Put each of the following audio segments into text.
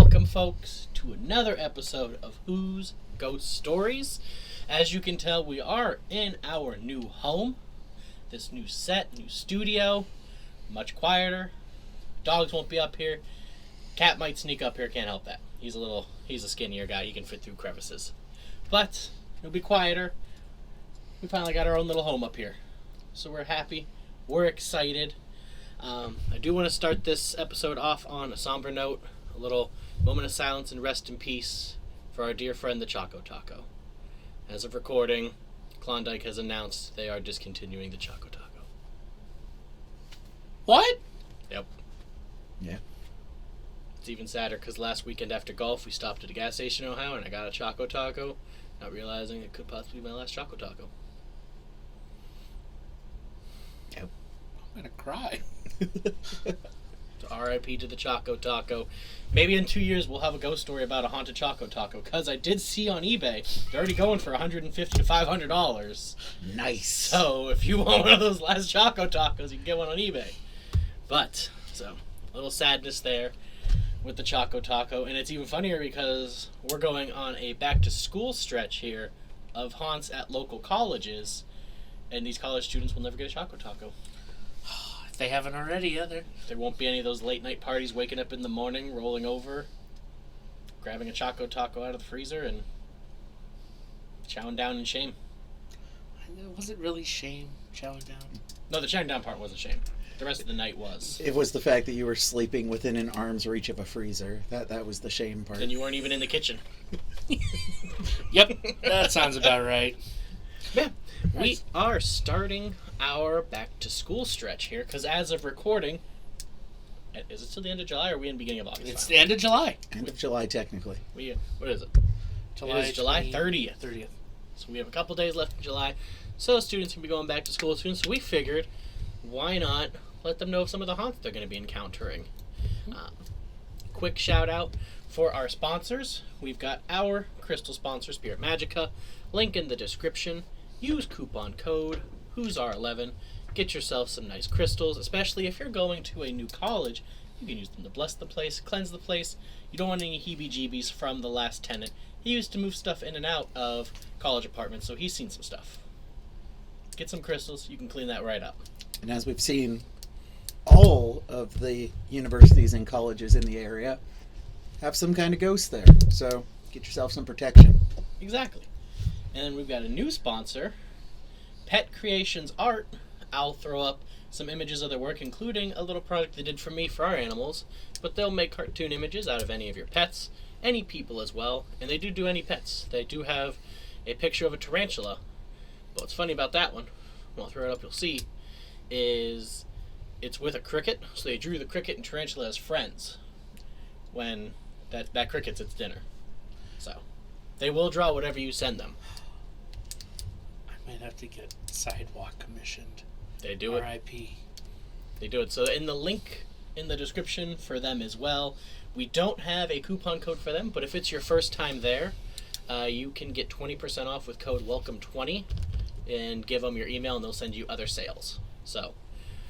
Welcome, folks, to another episode of Who's Ghost Stories. As you can tell, we are in our new home. This new set, new studio, much quieter. Dogs won't be up here. Cat might sneak up here, can't help that. He's a skinnier guy, he can fit through crevices. But it'll be quieter. We finally got our own little home up here. So we're happy, we're excited. I do want to start this episode off on a somber note, a little moment of silence and rest in peace for our dear friend the Choco Taco. As of recording, Klondike has announced they are discontinuing the Choco Taco. What? Yep. Yeah. It's even sadder because last weekend after golf we stopped at a gas station in Ohio and I got a Choco Taco, not realizing it could possibly be my last Choco Taco. Yep. I'm gonna cry. So R.I.P. to the Choco Taco. Maybe in 2 years we'll have a ghost story about a haunted Choco Taco, because I did see on eBay they're already going for $150 to $500. Nice. So if you want one of those last Choco Tacos, you can get one on eBay. But so a little sadness there with the Choco Taco, and it's even funnier because we're going on a back to school stretch here of haunts at local colleges, and these college students will never get a Choco Taco. If they haven't already, either. There won't be any of those late night parties waking up in the morning, rolling over, grabbing a Choco Taco out of the freezer, and chowing down in shame. Was it really shame chowing down? No, the chowing down part wasn't shame. The rest of the night was. It was the fact that you were sleeping within an arm's reach of a freezer. That was the shame part. And you weren't even in the kitchen. Yep, that sounds about right. Yeah, we Nice. are starting our back to school stretch here, because as of recording, is it till the end of July or are we in the beginning of August? It's finally? the end of July. End of July, technically. What is it? July It is July 20 30th. 30th. So we have a couple days left in July. So students can be going back to school soon. So we figured, why not let them know of some of the haunts they're going to be encountering. Quick shout out for our sponsors. We've got our crystal sponsor, Spirit Magica. Link in the description. Use coupon code WHO'sR11. Get yourself some nice crystals, especially if you're going to a new college. You can use them to bless the place, cleanse the place. You don't want any heebie-jeebies from the last tenant. He used to move stuff in and out of college apartments, so he's seen some stuff. Get some crystals, you can clean that right up. And as we've seen, all of the universities and colleges in the area have some kind of ghost there. So get yourself some protection. Exactly. And then we've got a new sponsor, Pet Creations Art. I'll throw up some images of their work, including a little project they did for me for our animals. But they'll make cartoon images out of any of your pets, any people as well. And they do any pets. They do have a picture of a tarantula. But what's funny about that one, when I'll throw it up you'll see, is it's with a cricket. So they drew the cricket and tarantula as friends when that cricket's its dinner. So they will draw whatever you send them. I might have to get Sidewalk commissioned. They do it. R.I.P. They do it. So in the link in the description for them as well, we don't have a coupon code for them, but if it's your first time there, you can get 20% off with code WELCOME20 and give them your email and they'll send you other sales. So,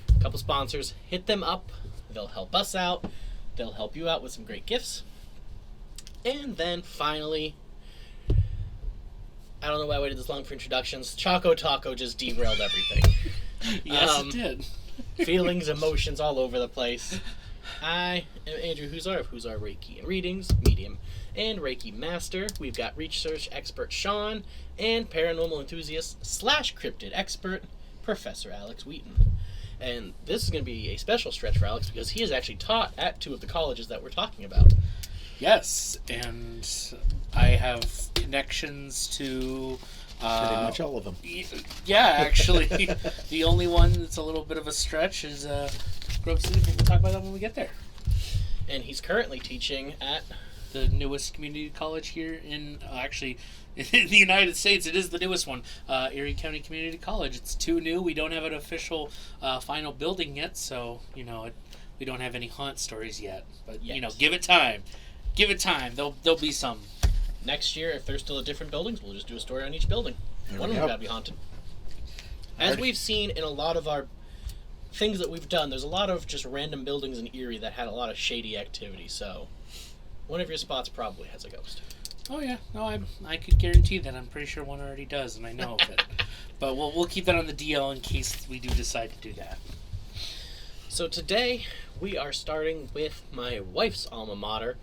a couple sponsors, hit them up. They'll help us out. They'll help you out with some great gifts. And then finally, I don't know why I waited this long for introductions. Choco Taco just derailed everything. Yes, it did. Feelings, emotions all over the place. I am Andrew Huzar of Huzar Reiki and Readings, Medium and Reiki Master. We've got research expert Sean and paranormal enthusiast / cryptid expert Professor Alex Wheaton. And this is going to be a special stretch for Alex because he has actually taught at 2 of the colleges that we're talking about. Yes, and I have connections to Pretty much all of them. Yeah, actually, the only one that's a little bit of a stretch is Grove City, but we'll talk about that when we get there. And he's currently teaching at The newest community college here in, actually, in the United States, it is the newest one, Erie County Community College. It's too new. We don't have an official final building yet, so, we don't have any haunt stories yet. But, give it time. Give it time. There'll be some. next year. If there's still different buildings, we'll just do a story on each building. One of them gotta be haunted. As we've seen in a lot of our things that we've done, there's a lot of just random buildings in Erie that had a lot of shady activity, so One of your spots probably has a ghost. Oh yeah, no, I could guarantee that. I'm pretty sure one already does, and I know of it. But we'll keep that on the DL in case we do decide to do that. So today we are starting with my wife's alma mater,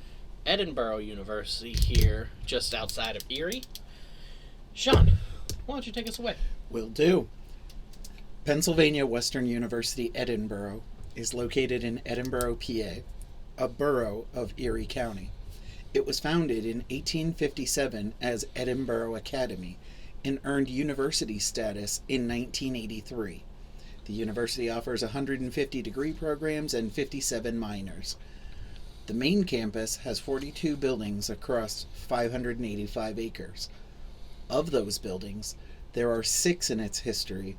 Edinboro University, here just outside of Erie. Sean, why don't you take us away? Will do. Pennsylvania Western University, Edinboro, is located in Edinboro, PA, a borough of Erie County. It was founded in 1857 as Edinboro Academy and earned university status in 1983. The university offers 150 degree programs and 57 minors. The main campus has 42 buildings across 585 acres. Of those buildings, there are 6 in its history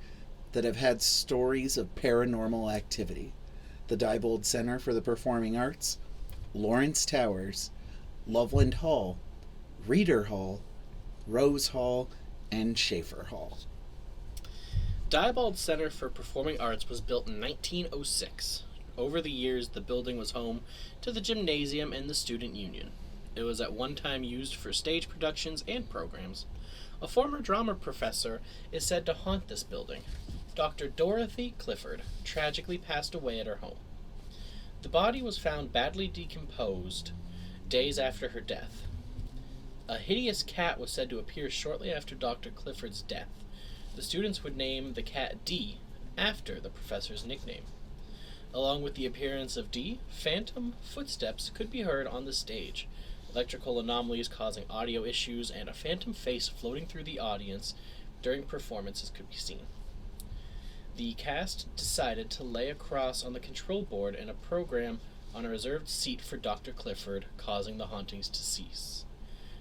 that have had stories of paranormal activity: the Diebold Center for the Performing Arts, Lawrence Towers, Loveland Hall, Reeder Hall, Rose Hall, and Schaefer Hall. Diebold Center for Performing Arts was built in 1906. Over the years, the building was home to the gymnasium and the student union. It was at one time used for stage productions and programs. A former drama professor is said to haunt this building. Dr. Dorothy Clifford tragically passed away at her home. The body was found badly decomposed days after her death. A hideous cat was said to appear shortly after Dr. Clifford's death. The students would name the cat D after the professor's nickname. Along with the appearance of D, phantom footsteps could be heard on the stage, electrical anomalies causing audio issues, and a phantom face floating through the audience during performances could be seen. The cast decided to lay a cross on the control board and a program on a reserved seat for Dr. Clifford, causing the hauntings to cease.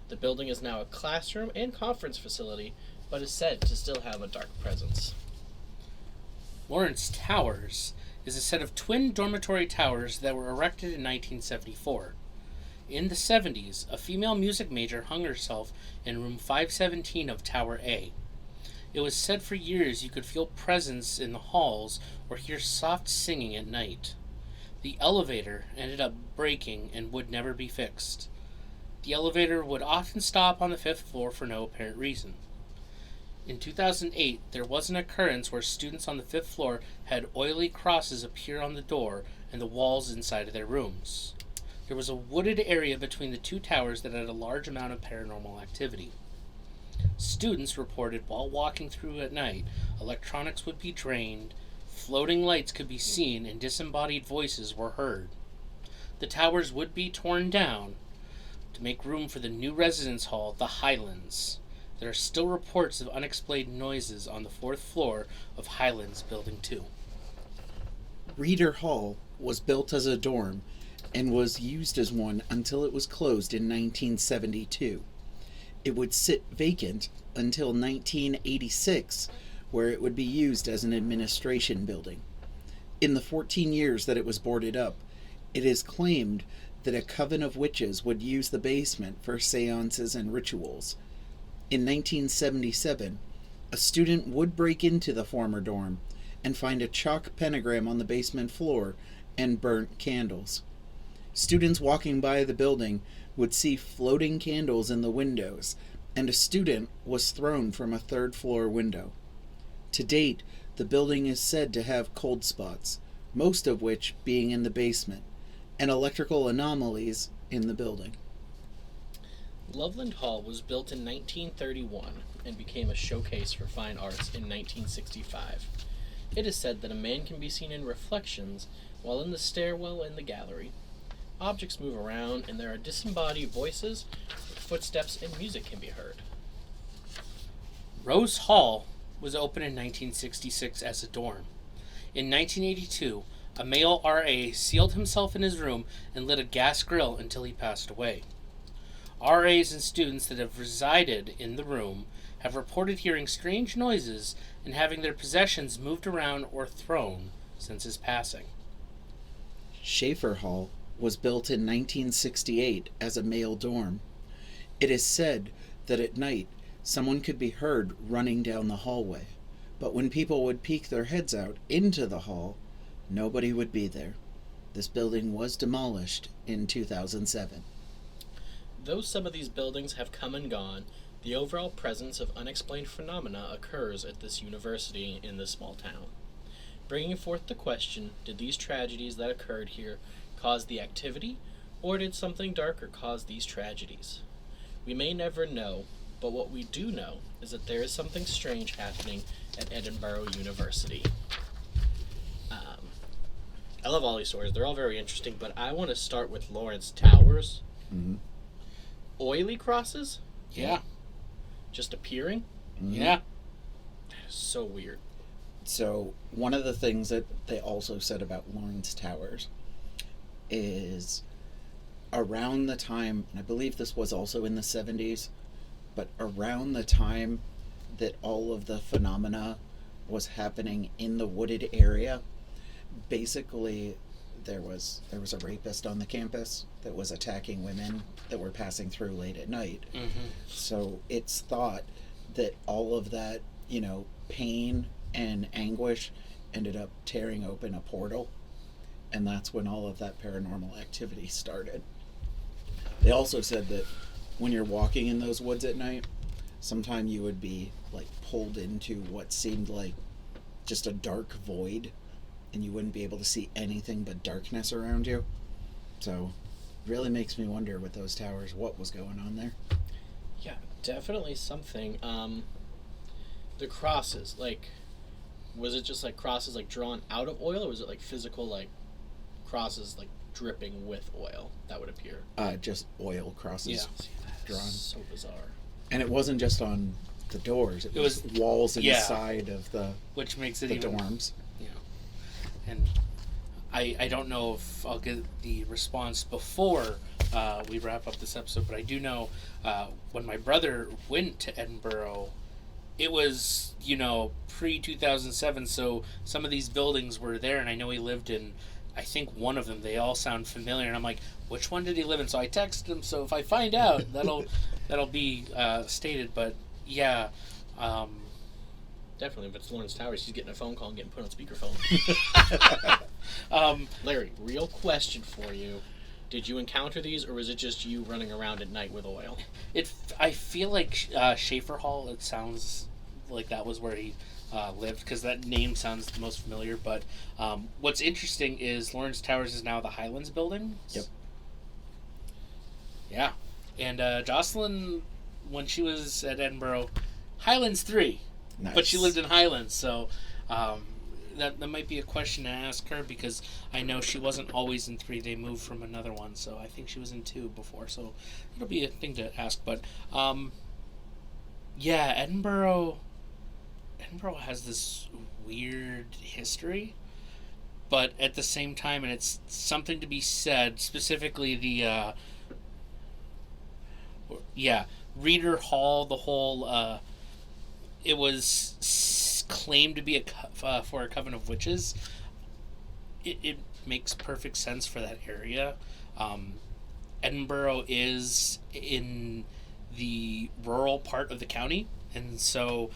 The building is now a classroom and conference facility, but is said to still have a dark presence. Lawrence Towers is a set of twin dormitory towers that were erected in 1974. In the 70s, a female music major hung herself in room 517 of Tower A. It was said for years you could feel presence in the halls or hear soft singing at night. The elevator ended up breaking and would never be fixed. The elevator would often stop on the 5th floor for no apparent reason. In 2008, there was an occurrence where students on the 5th floor had oily crosses appear on the door and the walls inside of their rooms. There was a wooded area between the two towers that had a large amount of paranormal activity. Students reported while walking through at night, electronics would be drained, floating lights could be seen, and disembodied voices were heard. The towers would be torn down to make room for the new residence hall, the Highlands. There are still reports of unexplained noises on the 4th floor of Highlands Building 2. Reeder Hall was built as a dorm and was used as one until it was closed in 1972. It would sit vacant until 1986, where it would be used as an administration building. In the 14 years that it was boarded up, it is claimed that a coven of witches would use the basement for seances and rituals. In 1977, a student would break into the former dorm and find a chalk pentagram on the basement floor and burnt candles. Students walking by the building would see floating candles in the windows, and a student was thrown from a 3rd floor window. To date, the building is said to have cold spots, most of which being in the basement, and electrical anomalies in the building. Loveland Hall was built in 1931 and became a showcase for fine arts in 1965. It is said that a man can be seen in reflections while in the stairwell in the gallery. Objects move around, and there are disembodied voices, footsteps, and music can be heard. Rose Hall was opened in 1966 as a dorm. In 1982, a male RA sealed himself in his room and lit a gas grill until he passed away. RAs and students that have resided in the room have reported hearing strange noises and having their possessions moved around or thrown since his passing. Schaefer Hall was built in 1968 as a male dorm. It is said that at night someone could be heard running down the hallway, but when people would peek their heads out into the hall, nobody would be there. This building was demolished in 2007. though some of these buildings have come and gone, the overall presence of unexplained phenomena occurs at this university in this small town. Bringing forth the question, did these tragedies that occurred here cause the activity, or did something darker cause these tragedies? We may never know, but what we do know is that there is something strange happening at Edinboro University. I love all these stories. They're all very interesting, but I want to start with Lawrence Towers. Mm-hmm. Oily crosses? Yeah. Just appearing? Mm-hmm. Yeah. That is so weird. So one of the things that they also said about Lawrence Towers is around the time, and I believe this was also in the 70s, but around the time that all of the phenomena was happening in the wooded area, basically there was a rapist on the campus that was attacking women that were passing through late at night. Mm-hmm. So it's thought that all of that, pain and anguish ended up tearing open a portal, and that's when all of that paranormal activity started. They also said that when you're walking in those woods at night, sometime you would be like pulled into what seemed like just a dark void, and you wouldn't be able to see anything but darkness around you. So really makes me wonder with those towers what was going on there. Yeah, definitely something. The crosses, like, was it just like crosses like drawn out of oil, or was it like physical like crosses like dripping with oil that would appear? Just oil crosses. Yeah. See, that Drawn. is so bizarre. And it wasn't just on the doors, it was walls inside of the Which makes it the even dorms. And I don't know if I'll get the response before we wrap up this episode, but I do know when my brother went to Edinboro, it was, pre-2007, so some of these buildings were there, and I know he lived in, I think, one of them. They all sound familiar, and I'm like, which one did he live in? So I texted him, so if I find out, that'll be stated, but yeah. Definitely, if it's Lawrence Towers, he's getting a phone call and getting put on speakerphone. Larry, real question for you. Did you encounter these, or was it just you running around at night with oil? I feel like Schaefer Hall, it sounds like that was where he lived, because that name sounds the most familiar, but what's interesting is Lawrence Towers is now the Highlands building. Yep. Yeah. And Jocelyn, when she was at Edinboro, Highlands 3. Nice. But she lived in Highlands, so that might be a question to ask her, because I know she wasn't always in 3. They moved from another one, so I think she was in 2 before, so it'll be a thing to ask. But yeah, Edinboro has this weird history, but at the same time, and it's something to be said, specifically the Reader Hall, the whole it was claimed to be for a coven of witches. It makes perfect sense for that area. Edinboro is in the rural part of the county, and so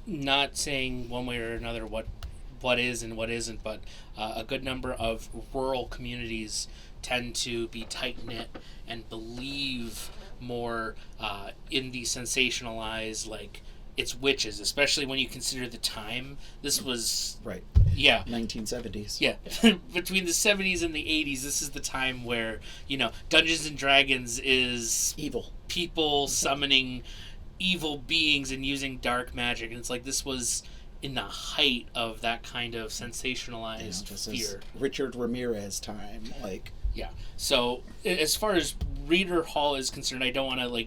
not saying one way or another what is and what isn't, but a good number of rural communities tend to be tight-knit and believe more in the sensationalized, like, it's witches, especially when you consider the time. This was... Right. Yeah. 1970s. Yeah. Between the 70s and the 80s, this is the time where, Dungeons and Dragons is... Evil. People summoning evil beings and using dark magic. And it's like this was in the height of that kind of sensationalized This fear. is Richard Ramirez time. Like... Yeah. So, as far as Reader Hall is concerned, I don't want to,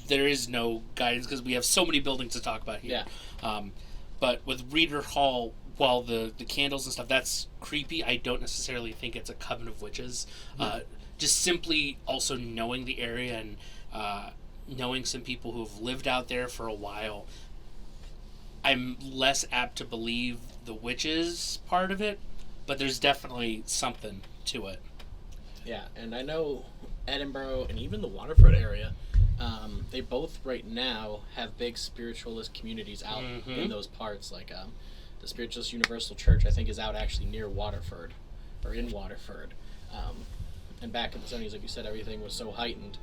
there is no guidance because we have so many buildings to talk about here. Yeah. But with Reader Hall, while the candles and stuff, that's creepy, I don't necessarily think it's a coven of witches. Just simply also knowing the area and knowing some people who have lived out there for a while, I'm less apt to believe the witches part of it, but there's definitely something to it. Yeah, and I know Edinboro and even the Waterford area, they both right now have big spiritualist communities out in those parts. Like the Spiritualist Universal Church, I think, is out actually near Waterford, or in Waterford. and back in the 70s, like you said, everything was so heightened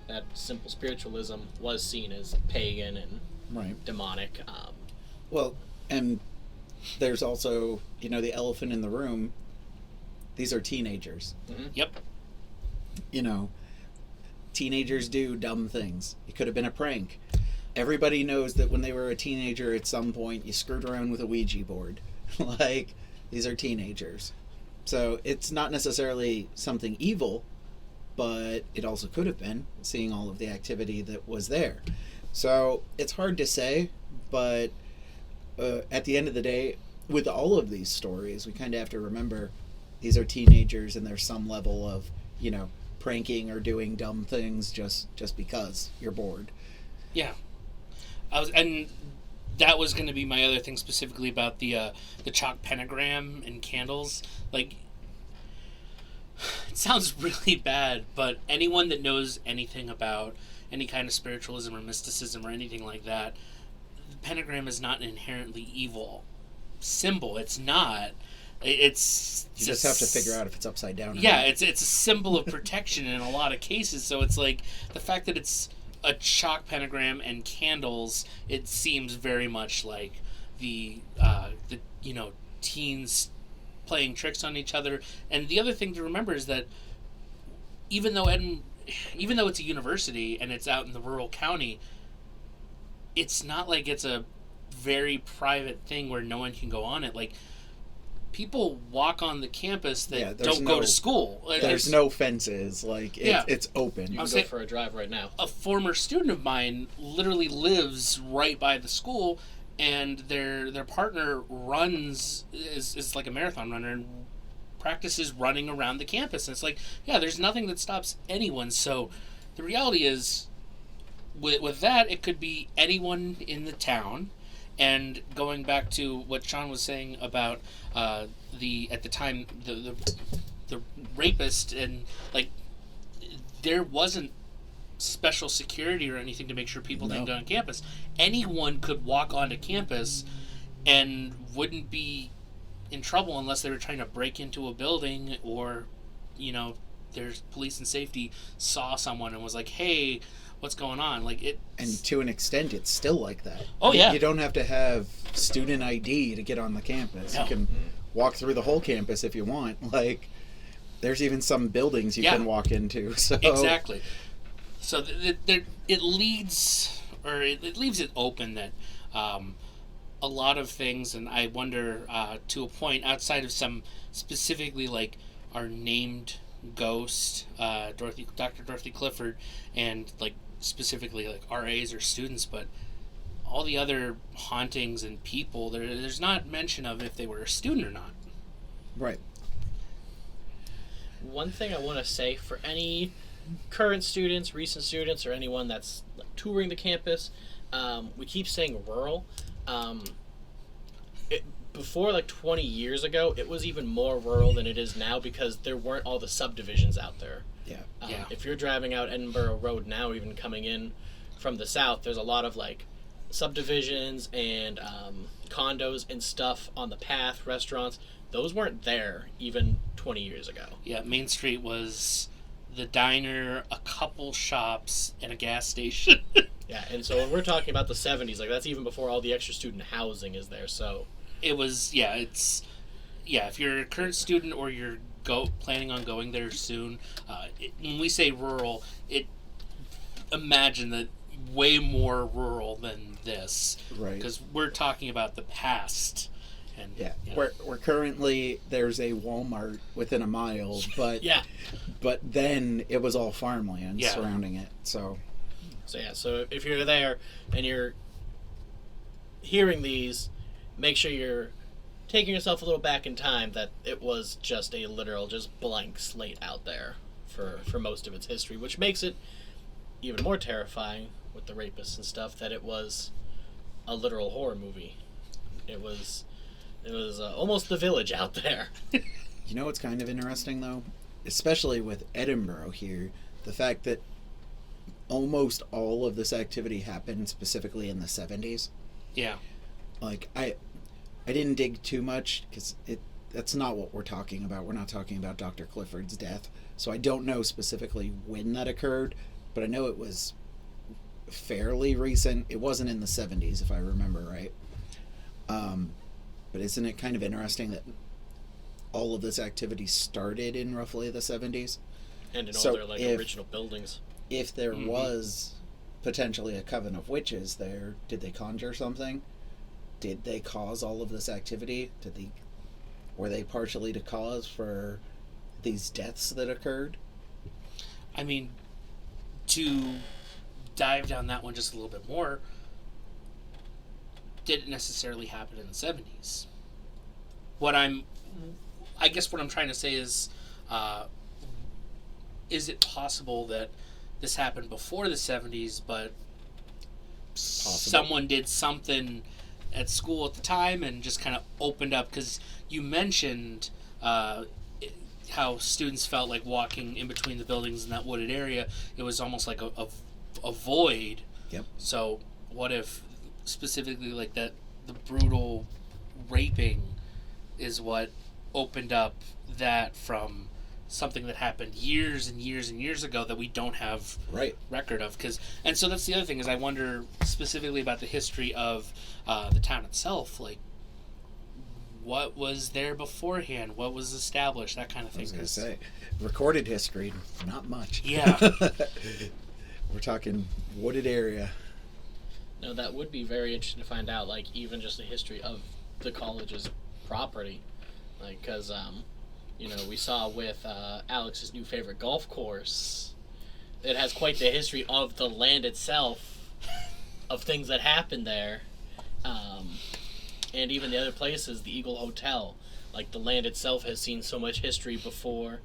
that simple spiritualism was seen as pagan and Right. demonic. Well, and there's also, the elephant in the room. These are teenagers. Yep. Teenagers do dumb things. It could have been a prank. Everybody knows that when they were a teenager, at some point, you screwed around with a Ouija board. Like, these are teenagers. So it's not necessarily something evil, but it also could have been, seeing all of the activity that was there. So it's hard to say, but at the end of the day, with all of these stories, we kind of have to remember these are teenagers and there's some level of, pranking or doing dumb things just because you're bored. Yeah. And that was going to be my other thing, specifically about the chalk pentagram and candles. Like, it sounds really bad, but anyone that knows anything about any kind of spiritualism or mysticism or anything like that, the pentagram is not an inherently evil symbol. It's not. It's You just have to figure out if it's upside down. Yeah, it's a symbol of protection in a lot of cases. So it's like the fact that it's a chalk pentagram and candles, it seems very much like the teens playing tricks on each other. And the other thing to remember is that even though it's a university and it's out in the rural county, it's not like it's a very private thing where no one can go on it. Like, people walk on the campus that don't go to school. There's no fences. Like, it's open. You can go for a drive right now. A former student of mine literally lives right by the school, and their partner is like a marathon runner and practices running around the campus. And it's like, there's nothing that stops anyone. So the reality is, with that, it could be anyone in the town. And going back to what Sean was saying about at the time the rapist, and like, there wasn't special security or anything to make sure people didn't go on campus. Anyone could walk onto campus and wouldn't be in trouble unless they were trying to break into a building, or there's police and safety saw someone and was like, hey, what's going on? Like, it. And to an extent, it's still like that. Oh, yeah. You don't have to have student ID to get on the campus. No. You can walk through the whole campus if you want. Like, there's even some buildings you can walk into. So exactly. So it leaves it open that a lot of things, and I wonder to a point, outside of some specifically like our named ghost, Dr. Dorothy Clifford, and like specifically like RAs or students, but all the other hauntings and people, there's not mention of if they were a student or not. Right. One thing I want to say for any current students, recent students, or anyone that's touring the campus, we keep saying rural. Before, like 20 years ago, it was even more rural than it is now because there weren't all the subdivisions out there. Yeah. If you're driving out Edinboro Road now, even coming in from the south, there's a lot of like subdivisions and condos and stuff on the path, restaurants. Those weren't there even 20 years ago. Yeah, Main Street was the diner, a couple shops, and a gas station. Yeah, and so when we're talking about the 70s, like that's even before all the extra student housing is there, so... It was, if you're a current student or you're planning on going there soon, when we say rural, imagine that way more rural than this. Right. Because we're talking about the past. And, We're currently, there's a Walmart within a mile, but but then it was all farmland surrounding it. So if you're there and you're hearing these, make sure you're taking yourself a little back in time, that it was just a literal, just blank slate out there for most of its history, which makes it even more terrifying with the rapists and stuff, that it was a literal horror movie. It was almost The Village out there. You know what's kind of interesting, though? Especially with Edinboro here, the fact that almost all of this activity happened specifically in the 70s. Yeah. Like, I didn't dig too much because that's not what we're talking about. We're not talking about Dr. Clifford's death. So I don't know specifically when that occurred, but I know it was fairly recent. It wasn't in the 70s, if I remember right. But isn't it kind of interesting that all of this activity started in roughly the 70s? And in all their original buildings. If there was potentially a coven of witches there, did they conjure something? Did they cause all of this activity? Were they partially the cause for these deaths that occurred? I mean, to dive down that one just a little bit more, didn't necessarily happen in the 70s. I guess what I'm trying to say is it possible that this happened before the 70s, but someone did something at school at the time and just kind of opened up? Because you mentioned how students felt like walking in between the buildings in that wooded area. It was almost like a void. Yep. So what if specifically like that, the brutal raping is what opened up that from something that happened years and years and years ago that we don't have record of? And so that's the other thing, is I wonder specifically about the history of the town itself. Like, what was there beforehand? What was established? That kind of thing. I was going to say, recorded history, not much. Yeah. We're talking wooded area. No, that would be very interesting to find out, like, even just the history of the college's property. Like, because, we saw with Alex's new favorite golf course, it has quite the history of the land itself, of things that happened there. And even the other places, the Eagle Hotel, like, the land itself has seen so much history before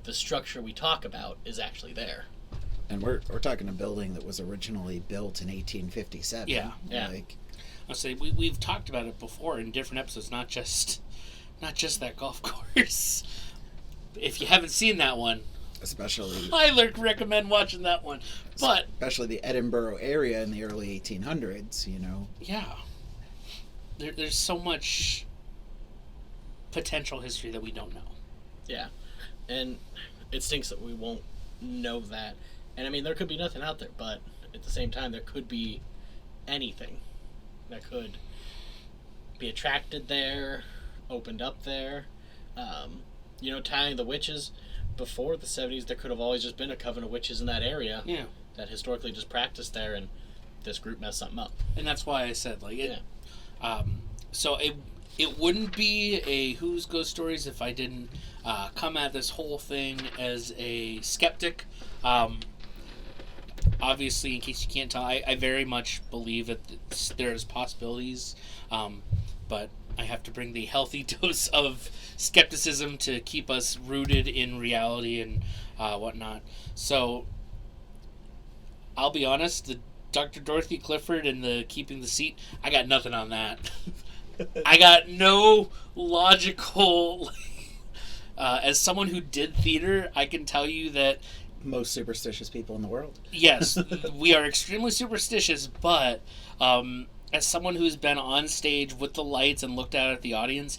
the structure we talk about is actually there. And we're talking a building that was originally built in 1857. Yeah. Like, I'll say we've talked about it before in different episodes, not just that golf course. If you haven't seen that one, especially, I recommend watching that one. But especially the Edinboro area in the early 1800s, Yeah. There's so much potential history that we don't know. Yeah. And it stinks that we won't know that. And I mean, there could be nothing out there, but at the same time, there could be anything that could be attracted there, opened up there. Tying the witches, before the 70s, there could have always just been a coven of witches in that area. Yeah. That historically just practiced there, and this group messed something up. And that's why I said, so it wouldn't be a Who's Ghost Stories if I didn't come at this whole thing as a skeptic. Obviously, in case you can't tell, I very much believe that there's possibilities, but I have to bring the healthy dose of skepticism to keep us rooted in reality and whatnot. So, I'll be honest, the Dr. Dorothy Clifford and the keeping the seat, I got nothing on that. I got no logical... as someone who did theater, I can tell you that most superstitious people in the world. Yes, we are extremely superstitious, but as someone who's been on stage with the lights and looked out at the audience,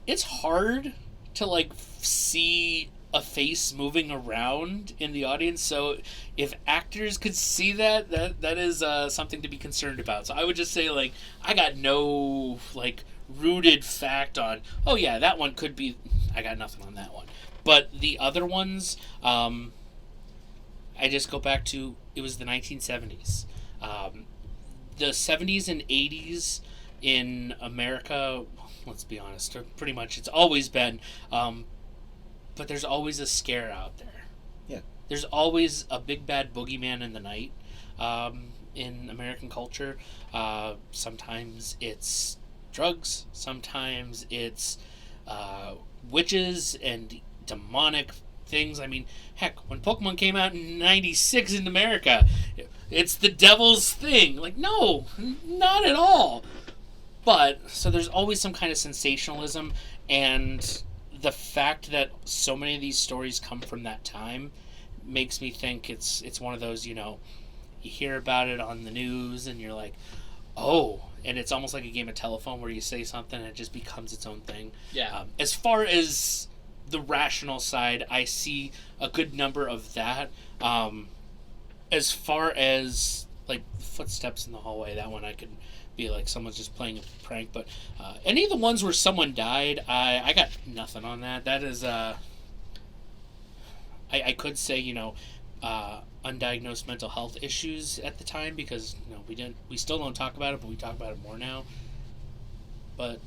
it's hard to see a face moving around in the audience. So if actors could see that is something to be concerned about. So I would just say I got no rooted fact on, oh yeah, that one could be. I got nothing on that one. But the other ones, I just go back to, it was the 1970s. The 70s and 80s in America, let's be honest, pretty much it's always been, but there's always a scare out there. Yeah. There's always a big bad boogeyman in the night in American culture. Sometimes it's drugs, sometimes it's witches and demonic things. I mean, heck, when Pokemon came out in 96 in America, it's the devil's thing. No, not at all. But, so there's always some kind of sensationalism, and the fact that so many of these stories come from that time makes me think it's one of those, you hear about it on the news and you're like, Oh, and it's almost like a game of telephone where you say something and it just becomes its own thing. Yeah. As far as the rational side, I see a good number of that. As far as like footsteps in the hallway, that one I could be like someone's just playing a prank. But any of the ones where someone died, I got nothing on that. That is, I could say, undiagnosed mental health issues at the time because we still don't talk about it, but we talk about it more now. But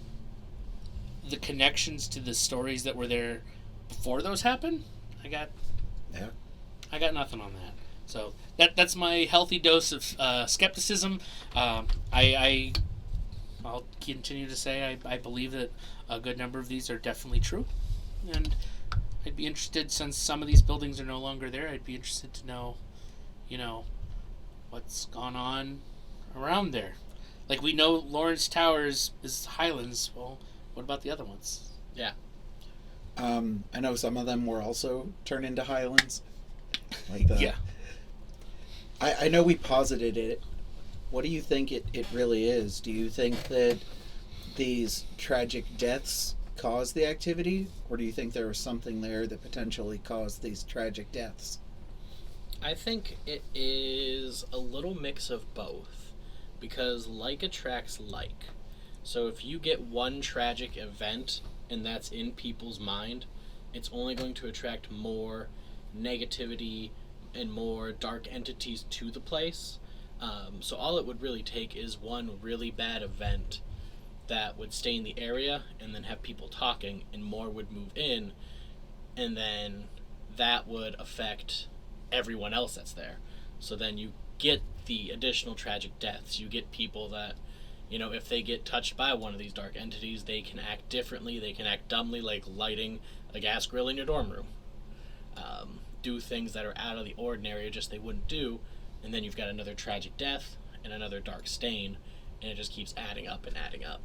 the connections to the stories that were there before those happened, I got nothing on that. So that's my healthy dose of skepticism. I'll continue to say I believe that a good number of these are definitely true, and I'd be interested, since some of these buildings are no longer there, I'd be interested to know, what's gone on around there. Like, we know Lawrence Towers is Highlands. Well, what about the other ones? Yeah. I know some of them were also turned into Highlands. Yeah. I know we posited it. What do you think it really is? Do you think that these tragic deaths caused the activity? Or do you think there was something there that potentially caused these tragic deaths? I think it is a little mix of both. Because like attracts like. So if you get one tragic event and that's in people's mind, it's only going to attract more negativity and more dark entities to the place. So all it would really take is one really bad event that would stay in the area and then have people talking, and more would move in, and then that would affect everyone else that's there. So then you get the additional tragic deaths. You get people that, if they get touched by one of these dark entities, they can act differently, they can act dumbly, like lighting a gas grill in your dorm room. Do things that are out of the ordinary, just they wouldn't do, and then you've got another tragic death and another dark stain, and it just keeps adding up and adding up.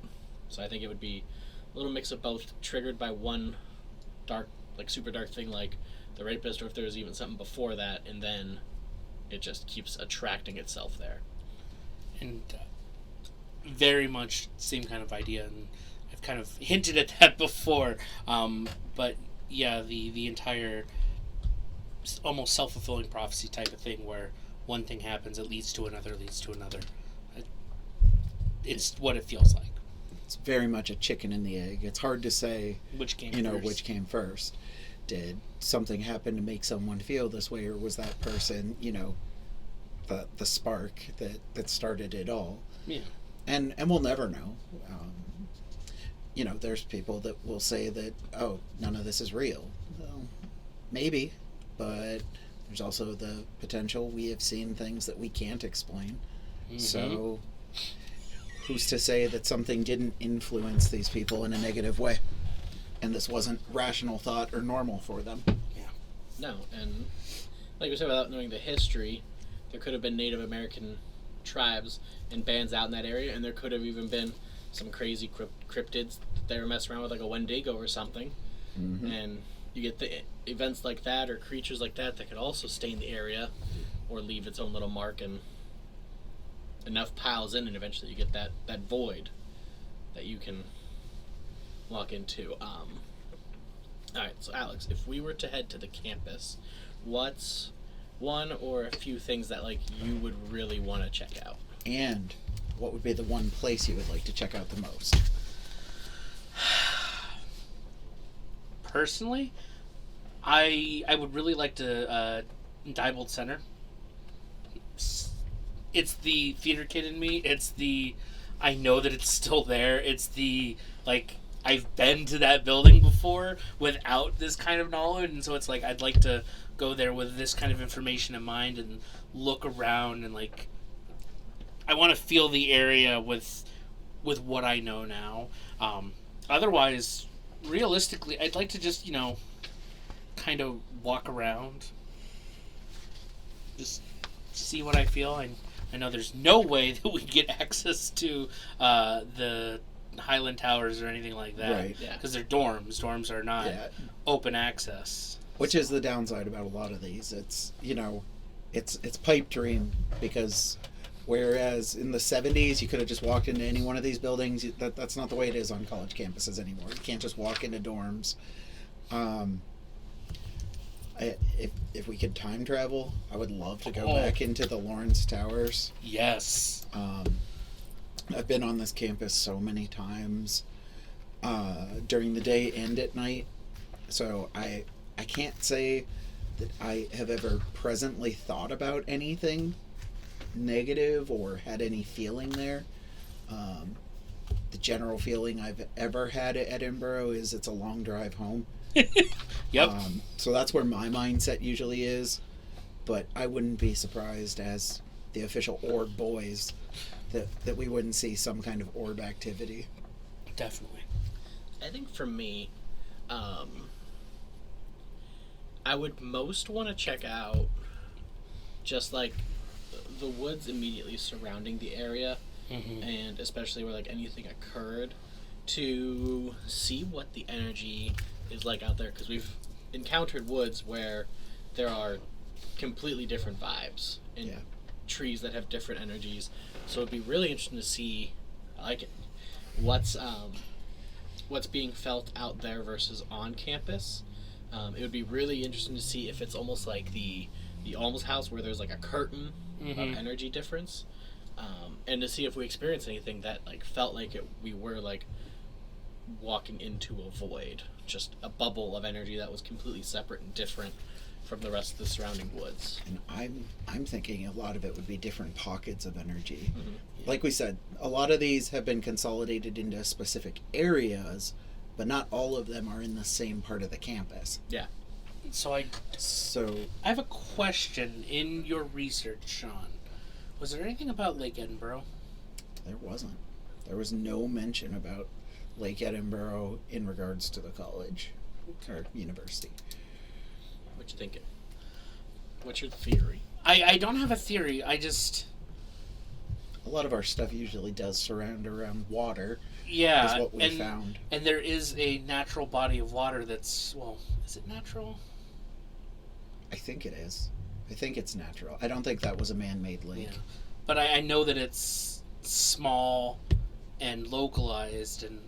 So I think it would be a little mix of both, triggered by one dark, like super dark thing like the rapist, or if there was even something before that, and then it just keeps attracting itself there. And very much same kind of idea, and I've kind of hinted at that before. But yeah, the entire almost self-fulfilling prophecy type of thing, where one thing happens, it leads to another. It's what it feels like. It's very much a chicken and the egg. It's hard to say which came first. Did something happen to make someone feel this way, or was that person, the spark that started it all? Yeah. And we'll never know. There's people that will say that, oh, none of this is real. Well, maybe, but there's also the potential we have seen things that we can't explain. Mm-hmm. So who's to say that something didn't influence these people in a negative way, and this wasn't rational thought or normal for them? Yeah. No, and like we said, without knowing the history, there could have been Native American tribes and bands out in that area, and there could have even been some crazy cryptids that they were messing around with, like a Wendigo or something. Mm-hmm. And you get the events like that, or creatures like that could also stay in the area or leave its own little mark, and enough piles in, and eventually you get that void that you can walk into. Alright, so Alex, if we were to head to the campus, what's one or a few things that you would really want to check out? And what would be the one place you would like to check out the most? Personally, I would really like to Diebold Center. It's the theater kid in me. I know that it's still there. It's I've been to that building before without this kind of knowledge, and so it's I'd like to go there with this kind of information in mind and look around, and I want to feel the area with what I know now. Otherwise, realistically, I'd like to just kind of walk around, just see what I feel. I know there's no way that we get access to the Highland Towers or anything like that, right? Yeah, because they're dorms. Dorms are not open access, which is the downside about a lot of these. It's it's pipe dream, because Whereas in the 70s, you could have just walked into any one of these buildings. That's not the way it is on college campuses anymore. You can't just walk into dorms. If we could time travel, I would love to go back into the Lawrence Towers. Yes. I've been on this campus so many times during the day and at night. So I can't say that I have ever presently thought about anything negative or had any feeling there. The general feeling I've ever had at Edinboro is it's a long drive home. Yep. So that's where my mindset usually is. But I wouldn't be surprised as the official orb boys that we wouldn't see some kind of orb activity. Definitely. I think for me, I would most want to check out just like the woods immediately surrounding the area, and especially where like anything occurred, to see what the energy is like out there, because we've encountered woods where there are completely different vibes and trees that have different energies. So it'd be really interesting to see, like, what's being felt out there versus on campus. It would be really interesting to see if it's almost like the almost house where there's like a curtain of energy difference, and to see if we experience anything that like felt like we were like walking into a void, just a bubble of energy that was completely separate and different from the rest of the surrounding woods. And I'm thinking a lot of it would be different pockets of energy. Like we said, a lot of these have been consolidated into specific areas, but not all of them are in the same part of the campus. Yeah. So I have a question. In your research, Sean, was there anything about Lake Edinboro? There wasn't. There was no mention about Lake Edinboro in regards to the college or university. What you thinking? What's your theory? I don't have a theory. I just... A lot of our stuff usually does surround around water. Yeah. Is what we found. And there is a natural body of water that's... Well, is it natural? I think it is. I think it's natural. I don't think that was a man-made lake. Yeah. But I know that it's small and localized, and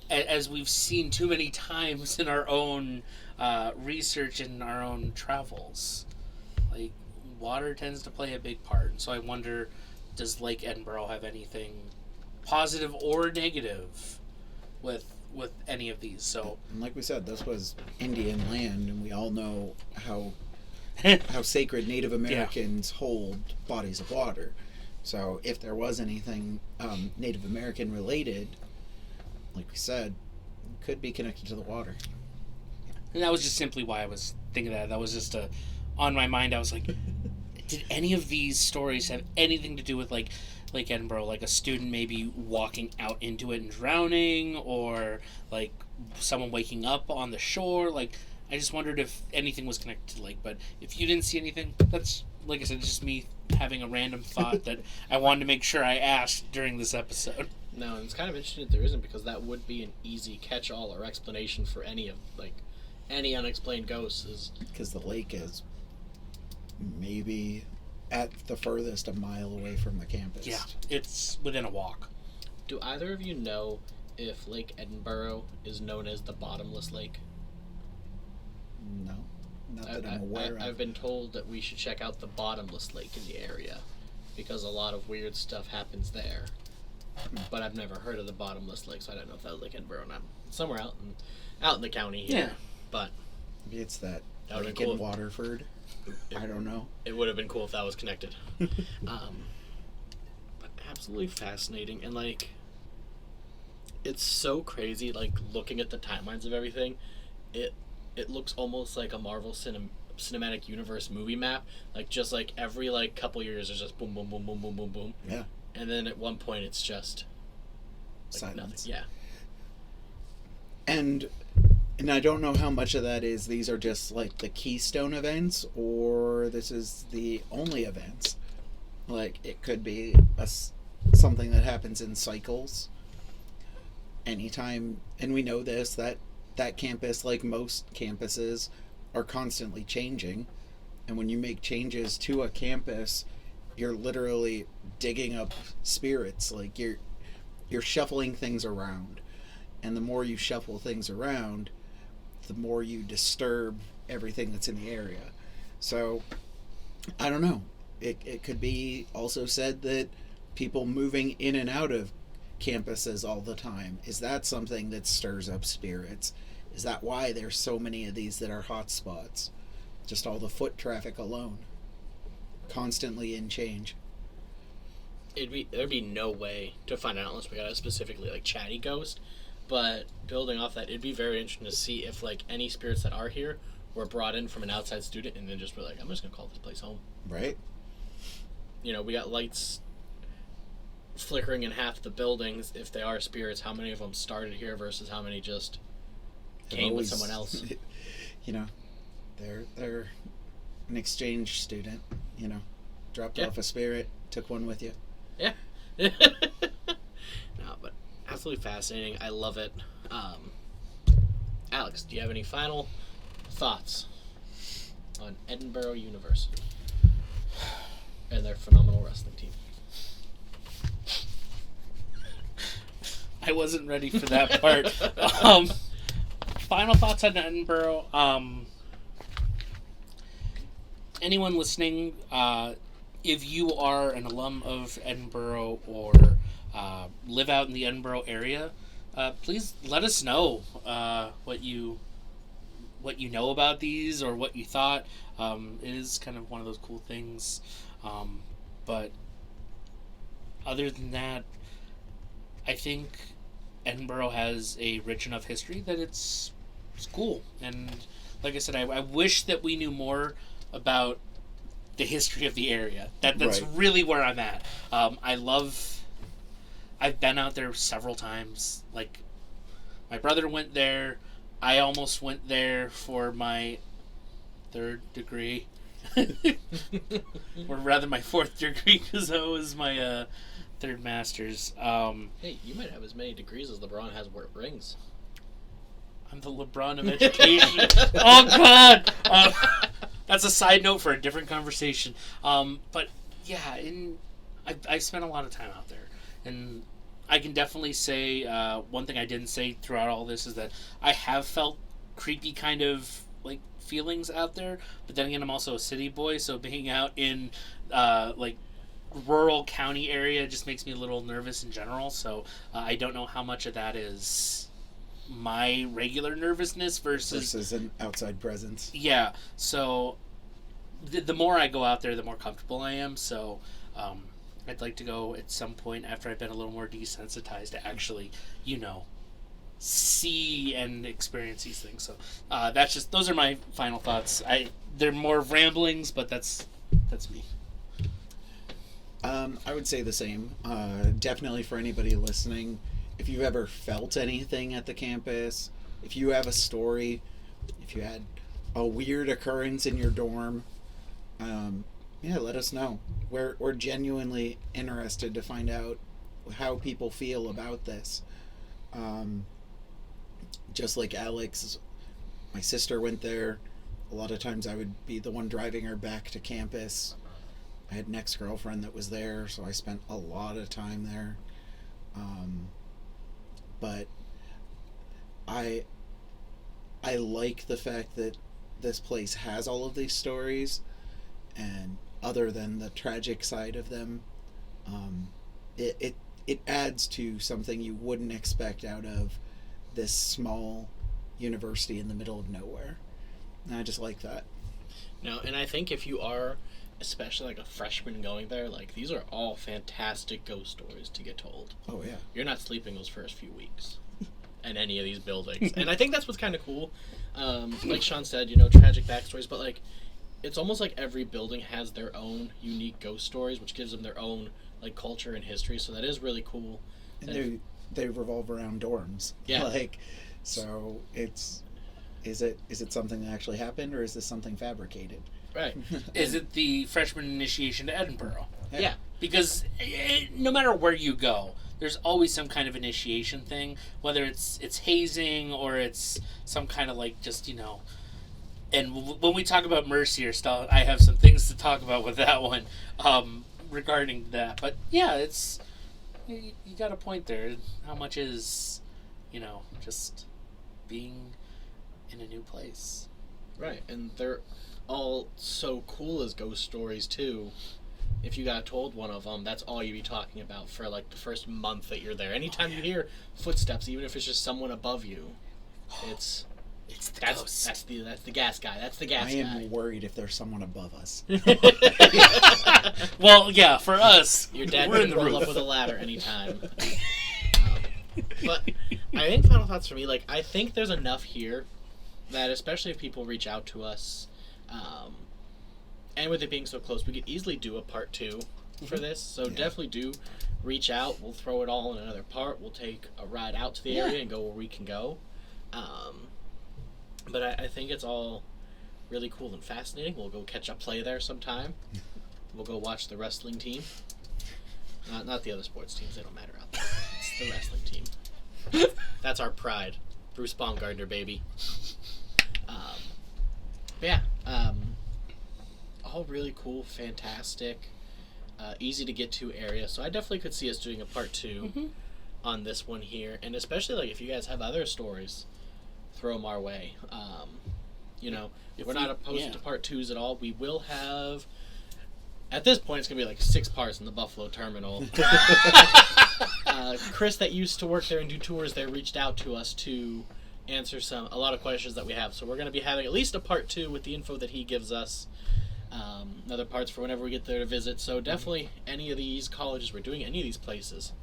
as we've seen too many times in our own research and our own travels, like, water tends to play a big part. So I wonder, does Lake Edinboro have anything positive or negative with any of these? So, and like we said, this was Indian land, and we all know how sacred Native Americans hold bodies of water. So if there was anything Native American related, like we said, it could be connected to the water. And that was just simply why I was thinking that. That was just on my mind. I was like, did any of these stories have anything to do with Lake Edinboro? Like a student maybe walking out into it and drowning, or like someone waking up on the shore? Like, I just wondered if anything was connected to the lake. But if you didn't see anything, that's, like I said, just me having a random thought that I wanted to make sure I asked during this episode. No, and it's kind of interesting that there isn't, because that would be an easy catch-all or explanation for any unexplained ghosts. Is because the lake is maybe at the furthest a mile away from the campus. Yeah, it's within a walk. Do either of you know if Lake Edinboro is known as the Bottomless Lake? No, not that I'm aware of. I've been told that we should check out the Bottomless Lake in the area, because a lot of weird stuff happens there. But I've never heard of the Bottomless Lake, so I don't know if that was Lake Edinboro or not. Somewhere out in the county here. Yeah. But maybe it's that would've lake been cool in Waterford. I don't know. It would have been cool if that was connected. But absolutely fascinating, and like, it's so crazy. Like, looking at the timelines of everything, it looks almost like a Marvel cinematic universe movie map. Like, just like every like couple years, there's just boom, boom, boom, boom, boom, boom, boom. Yeah. And then at one point, it's just like silence. Nothing. Yeah. And I don't know how much of that is these are just like the keystone events, or this is the only events. Like, it could be something that happens in cycles. Anytime, and we know this, that campus, like most campuses, are constantly changing. And when you make changes to a campus, you're literally digging up spirits. Like you're shuffling things around, and the more you shuffle things around, the more you disturb everything that's in the area. So I don't know. It could be also said that people moving in and out of campuses all the time, is that something that stirs up spirits? Is that why there's so many of these that are hot spots? Just all the foot traffic alone, constantly in change. There'd be no way to find out unless we got a specifically like chatty ghost. But building off that, it'd be very interesting to see if like any spirits that are here were brought in from an outside student and then just were like, I'm just gonna call this place home. Right. You know, we got lights flickering in half the buildings. If they are spirits, how many of them started here versus how many just came with someone else? You know, they're an exchange student. You know, dropped Yeah. off a spirit, took one with you. Yeah. No, but absolutely fascinating. I love it. Alex, do you have any final thoughts on Edinboro University and their phenomenal wrestling team? I wasn't ready for that part. Final thoughts on Edinboro. Anyone listening, if you are an alum of Edinboro or live out in the Edinboro area, please let us know what you know about these or what you thought. It is kind of one of those cool things. But other than that, I think Edinboro has a rich enough history that it's cool. And like I said, I wish that we knew more about the history of the area. That's Right. really where I'm at. I've been out there several times. Like, my brother went there. I almost went there for my 3rd degree. Or rather my 4th degree, because that was my 3rd master's. Hey, you might have as many degrees as LeBron has rings. I'm the LeBron of education. Oh, God! That's a side note for a different conversation. But, yeah, I spent a lot of time out there. And I can definitely say, one thing I didn't say throughout all this is that I have felt creepy kind of, like, feelings out there. But then again, I'm also a city boy, so being out in, like, rural county area just makes me a little nervous in general. So I don't know how much of that is my regular nervousness versus an outside presence. Yeah, so the more I go out there, the more comfortable I am. So I'd like to go at some point after I've been a little more desensitized to actually, see and experience these things. So those are my final thoughts. They're more ramblings, but that's me. I would say the same. Definitely for anybody listening, if you've ever felt anything at the campus, if you have a story, if you had a weird occurrence in your dorm, let us know. We're genuinely interested to find out how people feel about this. Just like Alex, my sister went there. A lot of times I would be the one driving her back to campus. I had an ex-girlfriend that was there, so I spent a lot of time there. But I like the fact that this place has all of these stories, and other than the tragic side of them, it adds to something you wouldn't expect out of this small university in the middle of nowhere. And I just like that. No, and I think if you are, especially like a freshman going there, like these are all fantastic ghost stories to get told. Oh yeah. You're not sleeping those first few weeks in any of these buildings. And I think that's what's kind of cool. Like Sean said, tragic backstories, but like it's almost like every building has their own unique ghost stories, which gives them their own like culture and history. So that is really cool. And they revolve around dorms. Yeah. So is it something that actually happened, or is this something fabricated? Right. Is it the freshman initiation to Edinboro? Yeah. Because no matter where you go, there's always some kind of initiation thing, whether it's hazing or it's some kind of like just, And when we talk about Mercier stuff, I have some things to talk about with that one. regarding that. But yeah, it's you got a point there. How much is, just being in a new place? Right, and they're all so cool as ghost stories too. If you got told one of them, that's all you'd be talking about for like the first month that you're there. Anytime you hear footsteps, even if it's just someone above you, it's the that's ghost. that's the gas guy. That's the gas I guy. am worried if there's someone above us. Well, yeah, for us, Your dad we're in can the roll roof. up with a ladder anytime. But I think final thoughts for me, like, I think there's enough here that, especially if people reach out to us, and with it being so close, we could easily do a part 2 for this. So definitely do reach out. We'll throw it all in another part. We'll take a ride out to the area and go where we can go. But I think it's all really cool and fascinating. We'll go catch a play there sometime. We'll go watch the wrestling team. Not the other sports teams. They don't matter out there. It's the wrestling team. That's our pride. Bruce Baumgartner, baby. All really cool, fantastic, easy to get to area. So I definitely could see us doing a part 2 on this one here. And especially, like, if you guys have other stories, throw them our way. We're not opposed to part 2s at all. We will have... At this point, it's going to be like 6 parts in the Buffalo Terminal. Chris, that used to work there and do tours there, reached out to us to answer a lot of questions that we have. So we're going to be having at least a part 2 with the info that he gives us. Other parts for whenever we get there to visit. So definitely any of these colleges we're doing, any of these places,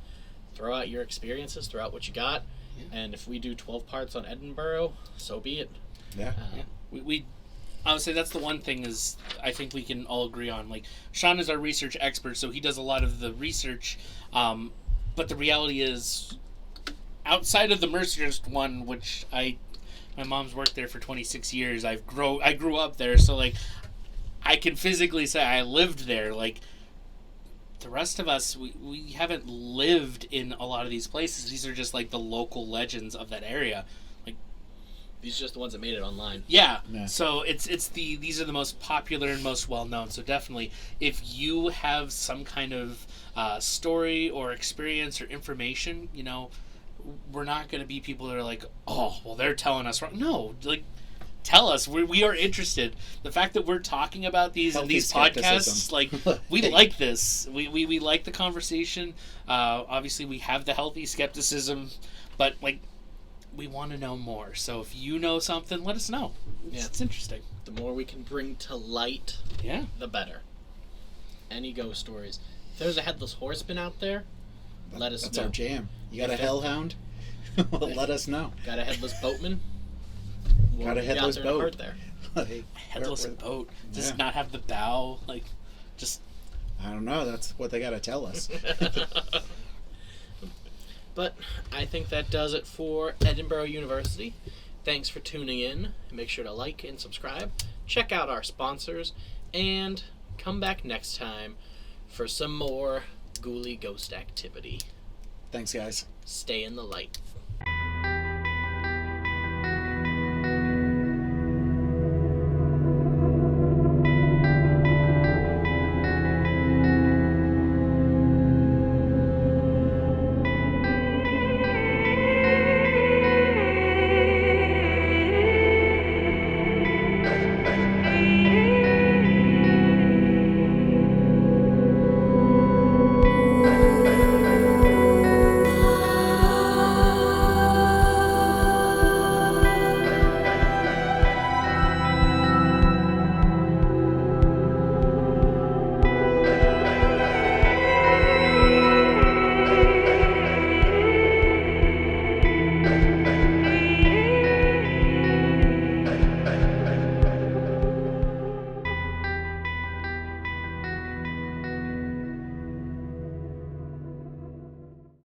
throw out your experiences, throw out what you got. Yeah. And if we do 12 parts on Edinboro, so be it. Yeah. We honestly, that's the one thing is I think we can all agree on. Like, Sean is our research expert, so he does a lot of the research. But the reality is, outside of the Mercerist one, which my mom's worked there for 26 years. I grew up there, so like I can physically say I lived there. Like, the rest of us, we haven't lived in a lot of these places. These are just like the local legends of that area. These are just the ones that made it online. Yeah. So these are the most popular and most well known. So definitely, if you have some kind of story or experience or information, we're not going to be people that are like, oh, well, they're telling us wrong. No, like, tell us. We are interested. The fact that we're talking about these in these podcasts, like, we like this. We like the conversation. Obviously, we have the healthy skepticism, but like, we want to know more. So if you know something, let us know. It's interesting. The more we can bring to light, the better. Any ghost stories. If there's a headless horseman out there, let us know. That's our jam. You got a hellhound? Let us know. Got a headless boatman? Got a headless boat. There. Headless boat. Does it not have the bow? Like, just... I don't know. That's what they got to tell us. But I think that does it for Edinboro University. Thanks for tuning in. Make sure to like and subscribe. Check out our sponsors. And come back next time for some more ghouly ghost activity. Thanks, guys. Stay in the light.